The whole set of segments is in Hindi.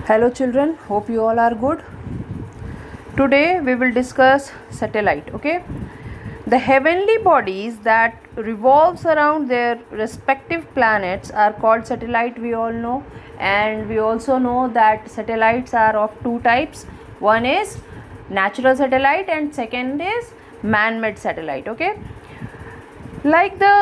Hello children, hope you all are good. Today we will discuss satellite. Okay, the heavenly bodies that revolves around their respective planets are called satellite, we all know, and we also know that satellites are of two types. One is natural satellite and second is man-made satellite. Okay, like the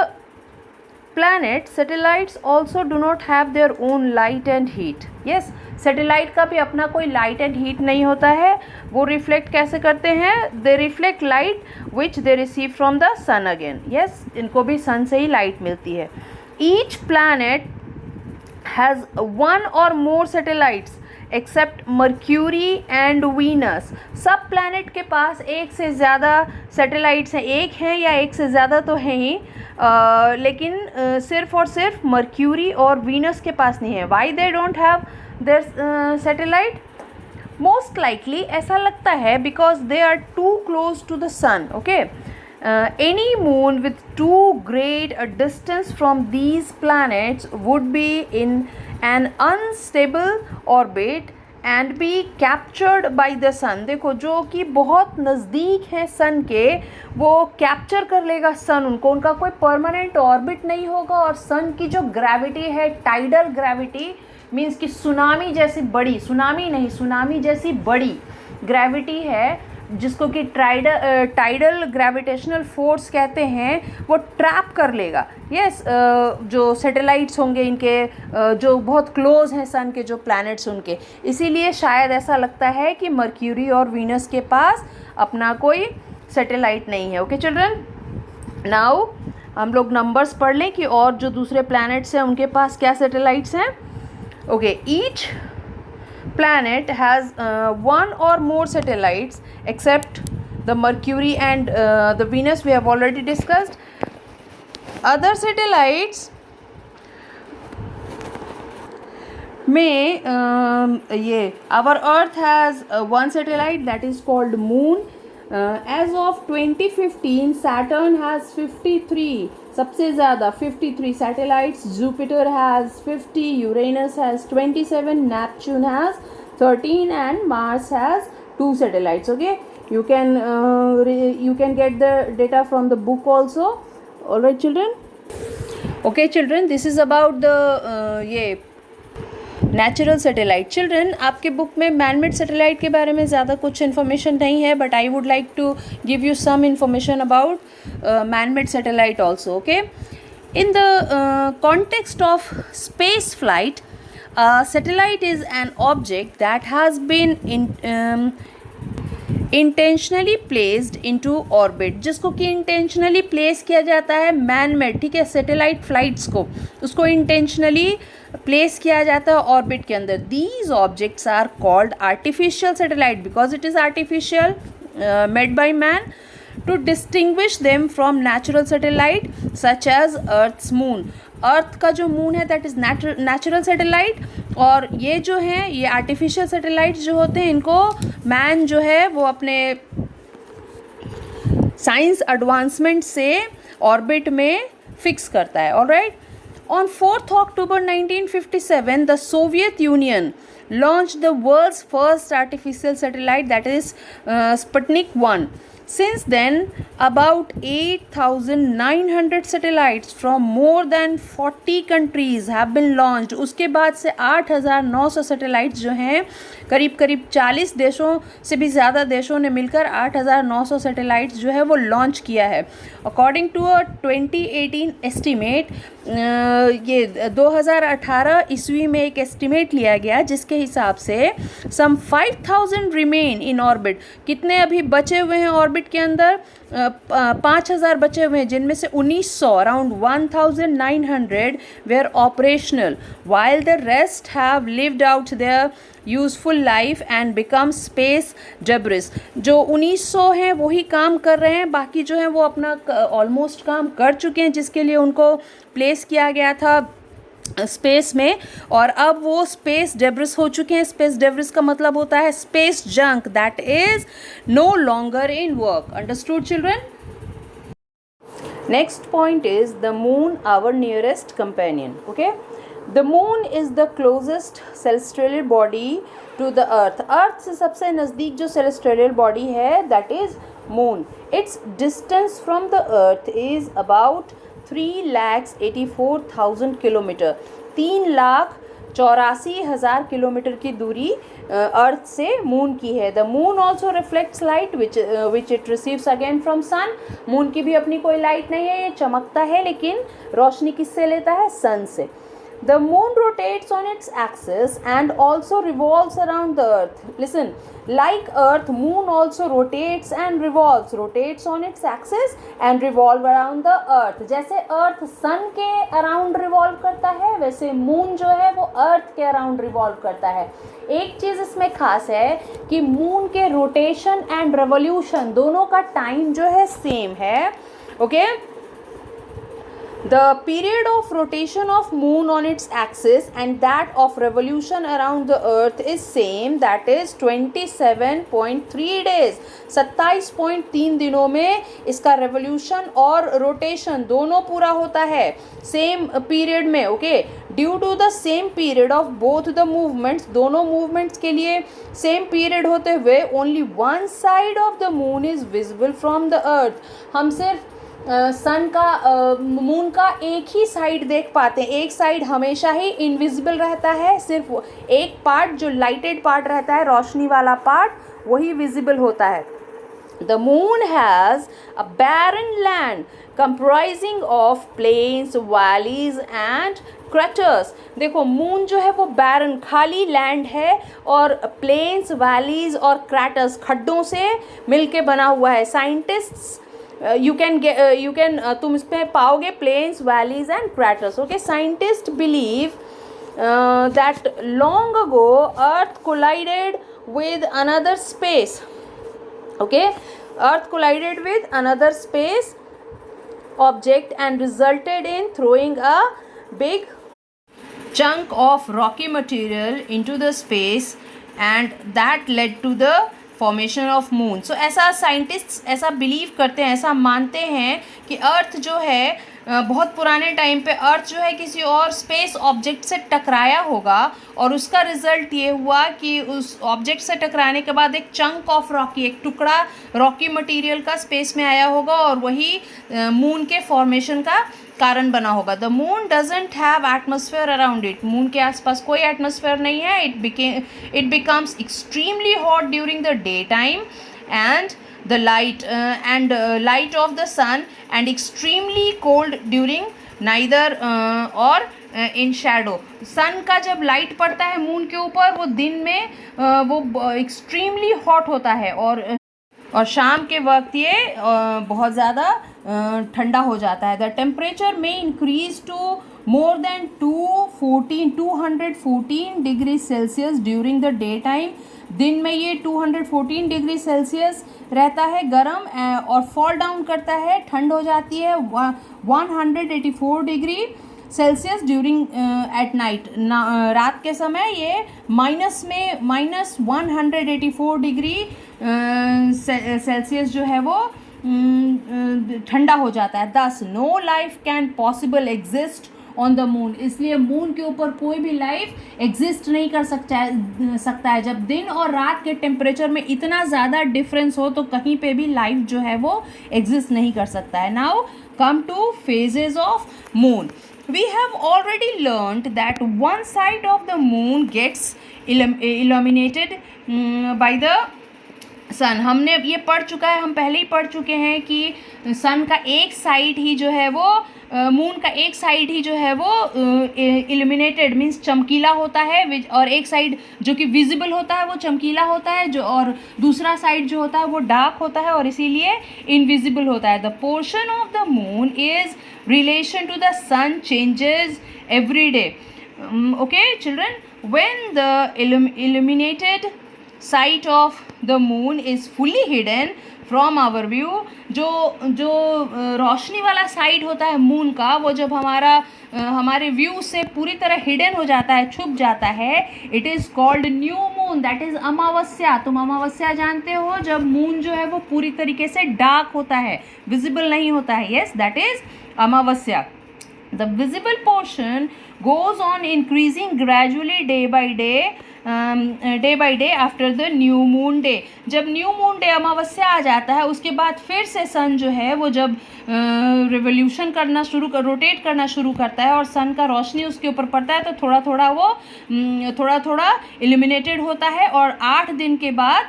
planets, satellites also do not have their own light and heat. Yes, satellite का भी अपना कोई लाइट एंड हीट नहीं होता है. वो रिफ्लेक्ट कैसे करते हैं? They reflect light which they receive from the sun again. Yes, इनको भी सन से ही लाइट मिलती है. Each planet has one or more satellites except Mercury and Venus. सब प्लैनेट के पास एक से ज़्यादा सैटेलाइट्स हैं. एक हैं या एक से ज़्यादा तो हैं ही, लेकिन सिर्फ और सिर्फ मर्क्यूरी और वीनस के पास नहीं है. Why they don't have their satellite? Most likely ऐसा लगता है because they are too close to the sun. Okay, any moon with too great a distance from these planets would be in an unstable orbit and be captured by the sun. देखो, जो कि बहुत नज़दीक है सन के, वो कैप्चर कर लेगा सन उनको. उनका कोई परमानेंट ऑर्बिट नहीं होगा और सन की जो ग्रेविटी है, टाइडल ग्रेविटी मीन्स कि सुनामी जैसी बड़ी, सुनामी नहीं, सुनामी जैसी बड़ी ग्रेविटी है जिसको कि टाइडल ग्रेविटेशनल फोर्स कहते हैं, वो ट्रैप कर लेगा. यस, जो सैटेलाइट्स होंगे इनके, जो बहुत क्लोज हैं सन के जो प्लैनेट्स उनके. इसीलिए शायद ऐसा लगता है कि मर्क्यूरी और वीनस के पास अपना कोई सैटेलाइट नहीं है. ओके चिल्ड्रन, नाउ हम लोग नंबर्स पढ़ लें कि और जो दूसरे प्लैनेट्स हैं उनके पास क्या सैटेलाइट्स हैं. Okay, each planet has one or more satellites except the Mercury and the Venus we have already discussed. Other satellites may ये our Earth has one satellite that is called Moon. As of 2015 Saturn has 53, सबसे ज़्यादा 53 satellites. Jupiter has 50, Uranus has 27, Neptune has 13 and Mars has 2 satellites. Okay, you can get the data from the book also. All right children. Okay children, this is about the ये नेचुरल सैटेलाइट. चिल्ड्रन, आपके बुक में मैनमेड सैटेलाइट के बारे में ज़्यादा कुछ इन्फॉर्मेशन नहीं है, but I would like to give you some information about manmade satellite also. Okay, in the context of space flight, satellite is an object that has been intentionally placed into orbit. जिसको कि इंटेंशनली प्लेस किया जाता है मैन मेड. ठीक है, सैटेलाइट फ्लाइट्स को, उसको इंटेंशनली प्लेस किया जाता है ऑर्बिट के अंदर. These objects are called artificial satellite because it is artificial, made by man, to distinguish them from natural satellite such as Earth's moon. Earth का जो मून है दैट इज़ नेचुरल सैटेलाइट, और ये जो हैं ये आर्टिफिशियल सैटेलाइट्स जो होते हैं, इनको मैन जो है वो अपने साइंस एडवांसमेंट से ऑर्बिट में फिक्स करता है. Alright, on 4th October 1957 the Soviet Union launched the world's first artificial satellite, that is Sputnik 1. Since then about 8,900 satellites from more than 40 countries have been launched. उसके बाद से 8,900 सैटेलाइट्स जो हैं, करीब करीब 40 देशों से भी ज़्यादा देशों ने मिलकर 8,900 सैटेलाइट्स जो है वो लॉन्च किया है. अकॉर्डिंग टू अ 2018 एस्टीमेट, ये 2018 ईस्वी में एक एस्टीमेट लिया गया जिसके हिसाब से सम 5,000 रिमेन इन ऑर्बिट. कितने अभी बचे हुए हैं ऑर्बिट के अंदर? 5,000 बचे हुए हैं, जिनमें से 1900 around 1,900 were operational, while the rest have lived out their useful life and become space debris. जो 1900 हैं वही काम कर रहे हैं, बाकी जो हैं वो अपना ऑलमोस्ट काम कर चुके हैं जिसके लिए उनको प्लेस किया गया था स्पेस में, और अब वो स्पेस डेब्रिस हो चुके हैं. स्पेस डेब्रिस का मतलब होता है space junk that is no longer in work. Understood children? Next point is the moon our nearest companion. Okay, The moon is the closest celestial body to the earth. Earth से सबसे नज़दीक जो celestial body है, that is moon. Its distance from the earth is about 3,84,000 kilometre. 3,84,000 kilometre की दूरी अर्थ से मून की है. The moon also reflects light which it receives again from sun. Moon की भी अपनी कोई लाइट नहीं है, ये चमकता है, लेकिन रोशनी किससे लेता है? सन से. The moon rotates on its axis and also revolves around the earth. Listen, like earth, moon also rotates and revolves. Rotates on its axis and revolve around the earth. जैसे earth sun के around revolve करता है, वैसे moon जो है वो earth के around revolve करता है. एक चीज़ इसमें खास है कि moon के rotation and revolution दोनों का time जो है same है. Okay? The period of rotation of moon on its axis and that of revolution around the earth is same, that is 27.3 days. 27.3 दिनों में इसका revolution और rotation दोनों पूरा होता है same period में. Okay, due to the same period of both the movements, दोनों movements के लिए same period होते हुए only one side of the moon is visible from the earth. हम सिर्फ सन का मून का एक ही साइड देख पाते हैं. एक साइड हमेशा ही इनविजिबल रहता है, सिर्फ एक पार्ट जो लाइटेड पार्ट रहता है, रोशनी वाला पार्ट, वही विजिबल होता है. The moon has a barren land comprising of plains, valleys and craters. देखो मून जो है वो बैरन खाली लैंड है और प्लेन्स, वैलीज और क्रैटर्स खड्डों से मिलके बना हुआ है. साइंटिस्ट्स तुम इसमें पाओगे plains, valleys and craters. Okay, scientists believe that long ago earth collided with another space. Okay, earth collided with another space object and resulted in throwing a big chunk of rocky material into the space, and that led to the formation of moon. So ऐसा साइंटिस्ट्स ऐसा बिलीव करते हैं, ऐसा मानते हैं कि अर्थ जो है बहुत पुराने टाइम पे अर्थ जो है किसी और स्पेस ऑब्जेक्ट से टकराया होगा और उसका रिजल्ट ये हुआ कि उस ऑब्जेक्ट से टकराने के बाद एक चंक ऑफ रॉकी, एक टुकड़ा रॉकी मटेरियल का स्पेस में आया होगा और वही मून के फॉर्मेशन का कारण बना होगा. The moon doesn't have atmosphere around it. Moon के आसपास कोई एटमॉस्फेयर नहीं है. It becomes extremely hot during the day time and the light of the sun, and extremely cold during neither or in shadow. सन का जब लाइट पड़ता है मून के ऊपर, वो दिन में वो एक्सट्रीमली हॉट होता है और शाम के वक्त ये बहुत ज़्यादा ठंडा हो जाता है. द टेम्परेचर में increase to more than 214 degree Celsius during the day time. दिन में ये 214 डिग्री सेल्सियस रहता है गर्म, और फॉल डाउन करता है, ठंड हो जाती है 184 degree Celsius during at night. रात के समय ये -184 डिग्री सेल्सियस जो है वो ठंडा हो जाता है. Thus no life can possible exist on the moon. इसलिए मून के ऊपर कोई भी लाइफ एग्जिस्ट नहीं कर सकता है. जब दिन और रात के टेम्परेचर में इतना ज़्यादा डिफरेंस हो तो कहीं पे भी लाइफ जो है वो एग्जिस्ट नहीं कर सकता है. Now come two phases of moon. We have already learned that one side of the moon gets illuminated by the sun. हमने ये पढ़ चुका है, हम पहले ही पढ़ चुके हैं कि सन का एक साइड ही जो है वो मून का एक साइड ही जो है वो इल्यूमिनेटेड मीन्स चमकीला होता है, और एक साइड जो कि विजिबल होता है वो चमकीला होता है, जो और दूसरा साइड जो होता है वो डार्क होता है और इसीलिए इनविजिबल होता है. The portion of the moon is relation to the sun changes every day. Okay children, when the illuminated side of the moon is fully hidden from our view, जो रोशनी वाला साइड होता है मून का, वो जब हमारे व्यू से पूरी तरह हिडन हो जाता है, छुप जाता है, it is called new moon, that is अमावस्या. तुम अमावस्या जानते हो, जब मून जो है वो पूरी तरीके से डार्क होता है, विजिबल नहीं होता है. Yes, that is Amavasya. The visible portion goes on increasing gradually day by day after the new moon day. जब न्यू मून डे अमावस्या आ जाता है उसके बाद फिर से सन जो है वो जब रिवोल्यूशन करना रोटेट करना शुरू करता है और सन का रोशनी उसके ऊपर पड़ता है तो थोड़ा थोड़ा इल्यूमिनेटेड होता है और 8 दिन के बाद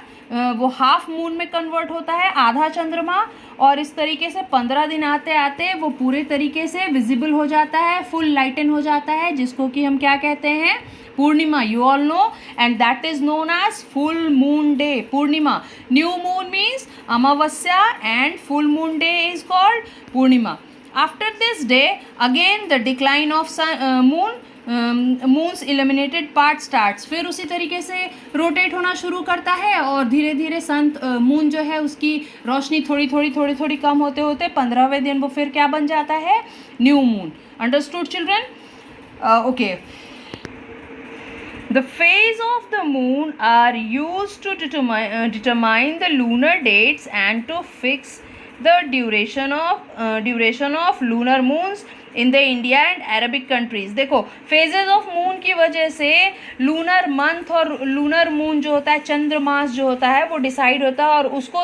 वो हाफ मून में कन्वर्ट होता है, आधा चंद्रमा, और इस तरीके से 15 दिन आते आते वो पूरे तरीके से विजिबल हो जाता है, फुल लाइटन हो जाता है, जिसको कि हम क्या कहते हैं, पूर्णिमा. You all know, and that is known as full moon day. पूर्णिमा. न्यू मून मीन्स अमावस्या and full moon day is called पूर्णिमा. After this day again the decline of moon's illuminated part starts. फिर उसी तरीके से रोटेट होना शुरू करता है और धीरे धीरे मून जो है उसकी रोशनी थोड़ी कम होते होते 15वें दिन वो फिर क्या बन जाता है, new moon. Understood children? Okay. The phase of the moon are used to determine the lunar dates and to fix the duration of lunar moons in the India and Arabic countries. देखो phases of moon की वजह से lunar month और lunar moon जो होता है, चंद्रमास जो होता है वो डिसाइड होता है और उसको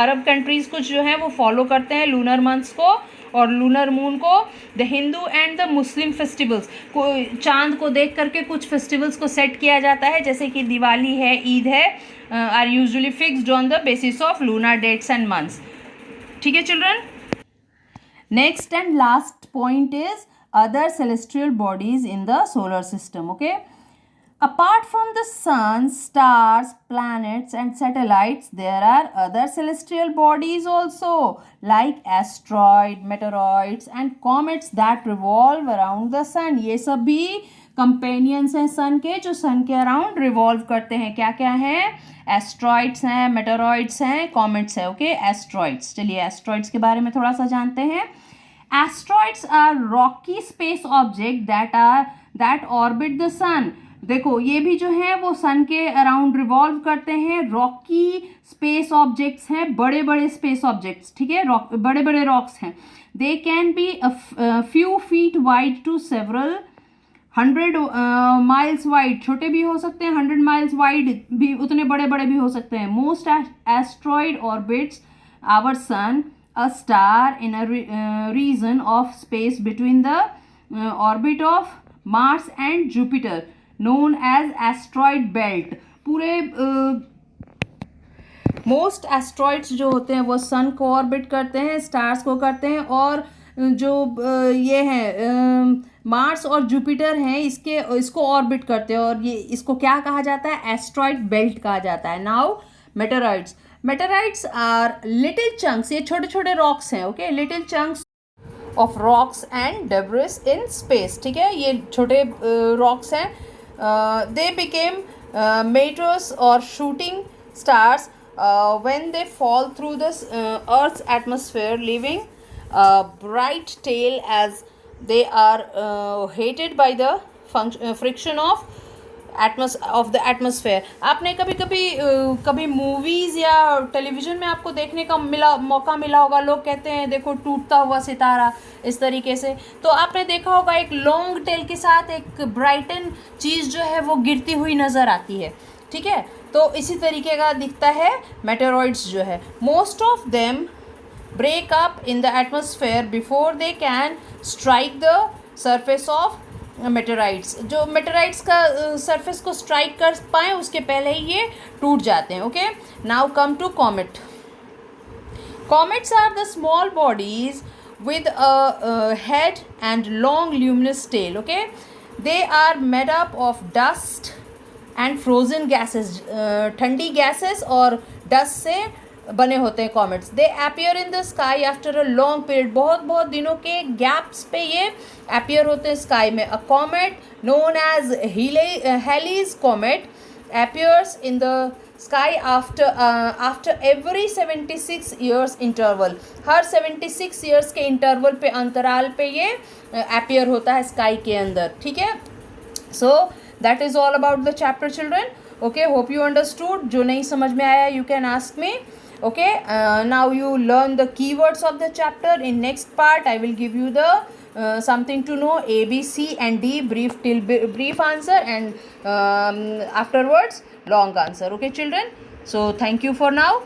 अरब कंट्रीज कुछ जो है वो फॉलो करते हैं lunar months को और लूनर मून को. The Hindu and the Muslim festivals को चांद को देख करके कुछ फेस्टिवल्स को सेट किया जाता है, जैसे कि दिवाली है, ईद है, are usually fixed on the basis of lunar dates and months. ठीक है children? Next and last point is other celestial bodies in the solar system. Okay. Apart from the sun, stars, planets and satellites, there are other celestial bodies also like asteroid, meteoroids and comets that revolve around the sun. ये सभी companions हैं sun के जो sun के around revolve करते हैं. क्या क्या हैं? एस्ट्रॉइड्स हैं, मेटेरॉइड्स हैं, कॉमेट्स हैं. ओके. एस्ट्रॉइड्स. चलिए एस्ट्रॉइड्स के बारे में थोड़ा सा जानते हैं. Asteroids are rocky space object that orbit the sun. देखो ये भी जो है वो सन के अराउंड रिवॉल्व करते हैं. रॉकी स्पेस ऑब्जेक्ट्स हैं, बड़े बड़े स्पेस ऑब्जेक्ट्स. ठीक है. बड़े बड़े रॉक्स हैं. They can be few feet wide to several 100 miles wide. छोटे भी हो सकते हैं, 100 माइल्स वाइड भी, उतने बड़े बड़े भी हो सकते हैं. Most asteroid orbits our sun, a star in a region of space between the orbit of Mars and Jupiter known as asteroid belt. पूरे मोस्ट एस्ट्रॉइड्स जो होते हैं वो सन को ऑर्बिट करते हैं, स्टार्स को करते हैं, और जो ये हैं मार्स और जुपिटर हैं इसको ऑर्बिट करते हैं और ये इसको क्या कहा जाता है, एस्ट्रॉइड बेल्ट कहा जाता है. Now meteorites are little chunks. ये छोटे छोटे रॉक्स हैं. Okay. Little chunks of rocks and debris in space. ठीक है. ये छोटे रॉक्स हैं. They became meteors or shooting stars when they fall through the Earth's atmosphere, leaving a bright tail as they are heated by the friction of the atmosphere. आपने कभी मूवीज़ या टेलीविज़न में आपको देखने का मौका मिला होगा. लोग कहते हैं देखो टूटता हुआ सितारा, इस तरीके से. तो आपने देखा होगा एक लॉन्ग टेल के साथ एक ब्राइटन चीज़ जो है वो गिरती हुई नज़र आती है. ठीक है. तो इसी तरीके का दिखता है मेटेरॉइड्स जो है. Most of them break up in the atmosphere before they can strike the surface of meteorites. जो मेटेराइट्स का सरफेस को स्ट्राइक कर पाएँ उसके पहले ही ये टूट जाते हैं. Okay. Now come to comet. Comets are the small bodies with a head and long luminous tail. Okay. They are made up of dust and frozen gases. ठंडी gases और dust से बने होते हैं comets. They appear in the sky after a long period. बहुत दिनों के गैप्स पे ये appear होते हैं स्काई में. A comet known as Halley's comet appears in the sky after every 76 years interval. Her 76 years के इंटरवल पे, अंतराल पे ये appear होता है स्काई के अंदर. ठीक है. So that is all about the chapter children. Okay, hope you understood. जो नहीं समझ में आया you can ask me. Okay, now you learn the keywords of the chapter. In next part I will give you the something to know, A, B, C and D, brief answer, and afterwards long answer. Okay children, so thank you for now.